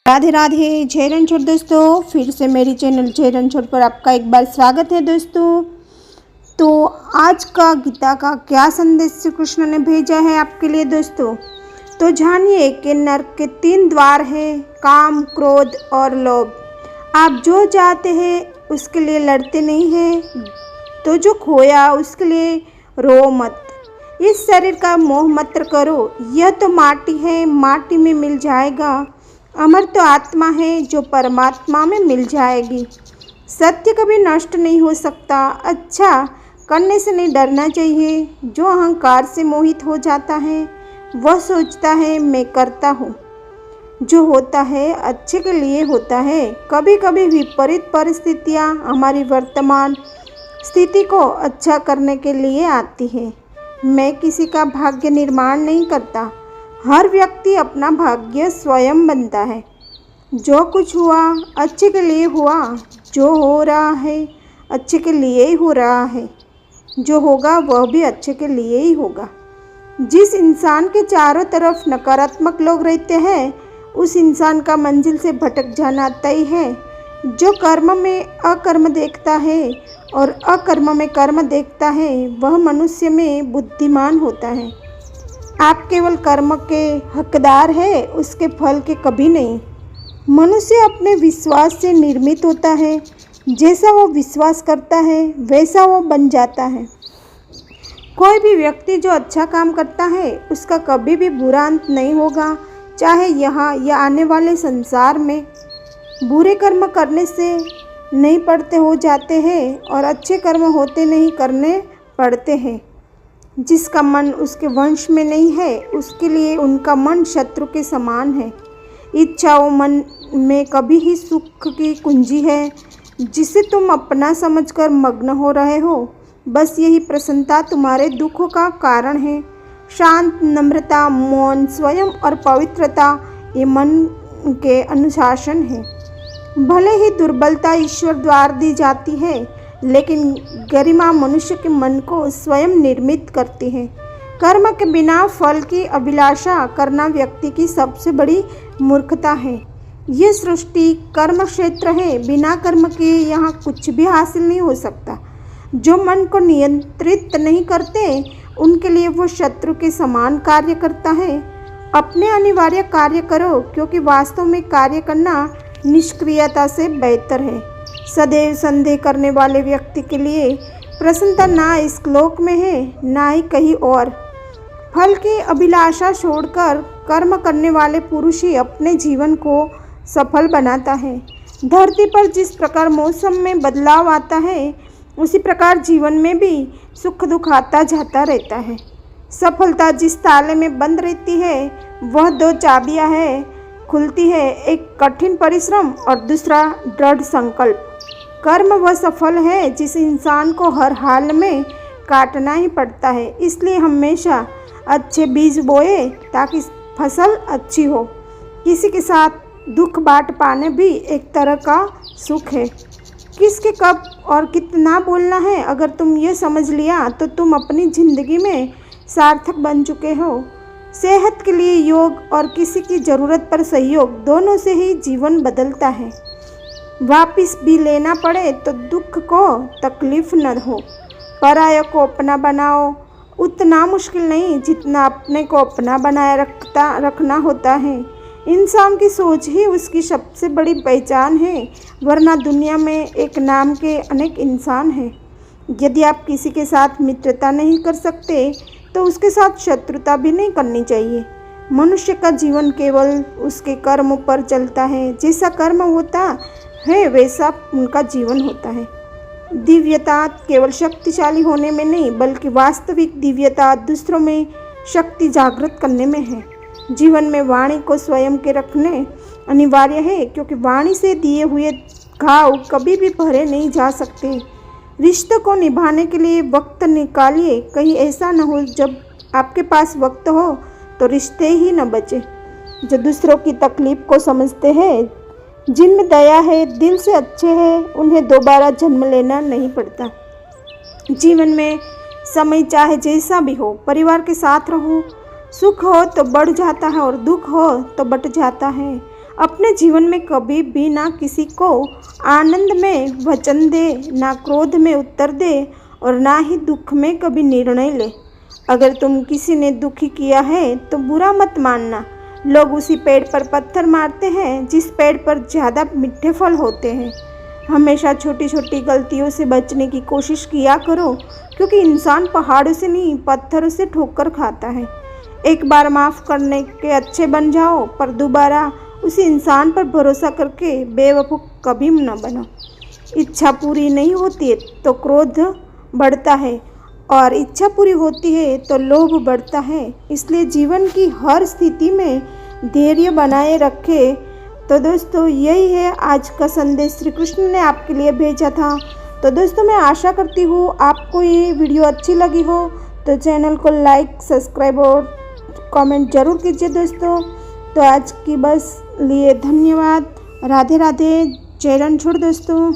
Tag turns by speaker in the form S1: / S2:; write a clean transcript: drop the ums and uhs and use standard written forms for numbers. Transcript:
S1: राधे राधे। जय रणछोड़ दोस्तों, फिर से मेरी चैनल जय रणछोड़ पर आपका एक बार स्वागत है दोस्तों। तो आज का गीता का क्या संदेश श्री कृष्ण ने भेजा है आपके लिए दोस्तों। तो जानिए कि नरक के 3 द्वार हैं, काम, क्रोध और लोभ। आप जो चाहते हैं उसके लिए लड़ते नहीं हैं, तो जो खोया उसके लिए रो मत। इस शरीर का मोह मत करो, यह तो माटी है, माटी में मिल जाएगा। अमर तो आत्मा है जो परमात्मा में मिल जाएगी। सत्य कभी नष्ट नहीं हो सकता। अच्छा करने से नहीं डरना चाहिए। जो अहंकार से मोहित हो जाता है वह सोचता है मैं करता हूँ। जो होता है अच्छे के लिए होता है। कभी कभी विपरीत परिस्थितियाँ हमारी वर्तमान स्थिति को अच्छा करने के लिए आती है। मैं किसी का भाग्य निर्माण नहीं करता। हर व्यक्ति अपना भाग्य स्वयं बनता है। जो कुछ हुआ अच्छे के लिए हुआ। जो हो रहा है अच्छे के लिए ही हो रहा है। जो होगा वह भी अच्छे के लिए ही होगा। जिस इंसान के चारों तरफ नकारात्मक लोग रहते हैं उस इंसान का मंजिल से भटक जाना तय है। जो कर्म में अकर्म देखता है और अकर्म में कर्म देखता है वह मनुष्य में बुद्धिमान होता है। आप केवल कर्म के हकदार हैं, उसके फल के कभी नहीं। मनुष्य अपने विश्वास से निर्मित होता है। जैसा वो विश्वास करता है वैसा वो बन जाता है। कोई भी व्यक्ति जो अच्छा काम करता है उसका कभी भी बुरा अंत नहीं होगा, चाहे यहाँ या आने वाले संसार में। बुरे कर्म करने से नहीं पड़ते हो जाते हैं और अच्छे कर्म होते नहीं करने पड़ते हैं। जिसका मन उसके वंश में नहीं है उसके लिए उनका मन शत्रु के समान है। इच्छाओं मन में कभी ही सुख की कुंजी है जिसे तुम अपना समझकर मग्न हो रहे हो। बस यही प्रसन्नता तुम्हारे दुखों का कारण है। शांत, नम्रता, मौन, स्वयं और पवित्रता ये मन के अनुशासन है। भले ही दुर्बलता ईश्वर द्वारा दी जाती है लेकिन गरिमा मनुष्य के मन को स्वयं निर्मित करती है। कर्म के बिना फल की अभिलाषा करना व्यक्ति की सबसे बड़ी मूर्खता है। ये सृष्टि कर्म क्षेत्र है। बिना कर्म के यहाँ कुछ भी हासिल नहीं हो सकता। जो मन को नियंत्रित नहीं करते उनके लिए वो शत्रु के समान कार्य करता है। अपने अनिवार्य कार्य करो, क्योंकि वास्तव में कार्य करना निष्क्रियता से बेहतर है। सदैव संदेह करने वाले व्यक्ति के लिए प्रसन्नता ना इस लोक में है ना ही कहीं और। फल की अभिलाषा छोड़कर कर्म करने वाले पुरुष ही अपने जीवन को सफल बनाता है। धरती पर जिस प्रकार मौसम में बदलाव आता है उसी प्रकार जीवन में भी सुख दुख आता जाता रहता है। सफलता जिस ताले में बंद रहती है वह 2 चाबियां है खुलती है, एक कठिन परिश्रम और दूसरा दृढ़ संकल्प। कर्म वह सफल है जिस इंसान को हर हाल में काटना ही पड़ता है। इसलिए हमेशा अच्छे बीज बोए ताकि फसल अच्छी हो। किसी के साथ दुख बांट पाने भी एक तरह का सुख है। किसके कब और कितना बोलना है, अगर तुम ये समझ लिया तो तुम अपनी ज़िंदगी में सार्थक बन चुके हो। सेहत के लिए योग और किसी की ज़रूरत पर सहयोग, दोनों से ही जीवन बदलता है। वापिस भी लेना पड़े तो दुख को तकलीफ न हो। पराया को अपना बनाओ, उतना मुश्किल नहीं जितना अपने को अपना बनाए रखना होता है। इंसान की सोच ही उसकी सबसे बड़ी पहचान है, वरना दुनिया में एक नाम के अनेक इंसान हैं। यदि आप किसी के साथ मित्रता नहीं कर सकते तो उसके साथ शत्रुता भी नहीं करनी चाहिए। मनुष्य का जीवन केवल उसके कर्म पर चलता है। जैसा कर्म होता है वैसा उनका जीवन होता है। दिव्यता केवल शक्तिशाली होने में नहीं बल्कि वास्तविक दिव्यता दूसरों में शक्ति जागृत करने में है। जीवन में वाणी को स्वयं के रखने अनिवार्य है, क्योंकि वाणी से दिए हुए घाव कभी भी भरे नहीं जा सकते। रिश्तों को निभाने के लिए वक्त निकालिए। कहीं ऐसा न हो जब आपके पास वक्त हो तो रिश्ते ही न बचे। जो दूसरों की तकलीफ को समझते हैं, जिनमें दया है, दिल से अच्छे हैं, उन्हें दोबारा जन्म लेना नहीं पड़ता। जीवन में समय चाहे जैसा भी हो, परिवार के साथ रहो। सुख हो तो बढ़ जाता है और दुख हो तो बट जाता है। अपने जीवन में कभी भी ना किसी को आनंद में वचन दे, ना क्रोध में उत्तर दे और ना ही दुख में कभी निर्णय ले। अगर तुम किसी ने दुखी किया है तो बुरा मत मानना। लोग उसी पेड़ पर पत्थर मारते हैं जिस पेड़ पर ज़्यादा मीठे फल होते हैं। हमेशा छोटी छोटी गलतियों से बचने की कोशिश किया करो, क्योंकि इंसान पहाड़ों से नहीं पत्थरों से ठोकर खाता है। एक बार माफ़ करने के अच्छे बन जाओ, पर दोबारा उसी इंसान पर भरोसा करके बेवकूफ़ कभी न बनो। इच्छा पूरी नहीं होती है तो क्रोध बढ़ता है, और इच्छा पूरी होती है तो लोभ बढ़ता है। इसलिए जीवन की हर स्थिति में धैर्य बनाए रखे। तो दोस्तों, यही है आज का संदेश श्री कृष्ण ने आपके लिए भेजा था। तो दोस्तों, मैं आशा करती हूँ आपको ये वीडियो अच्छी लगी हो, तो चैनल को लाइक, सब्सक्राइब और कमेंट ज़रूर कीजिए दोस्तों। तो आज की बस लिए धन्यवाद। राधे राधे। जय रणछोड़ दोस्तों।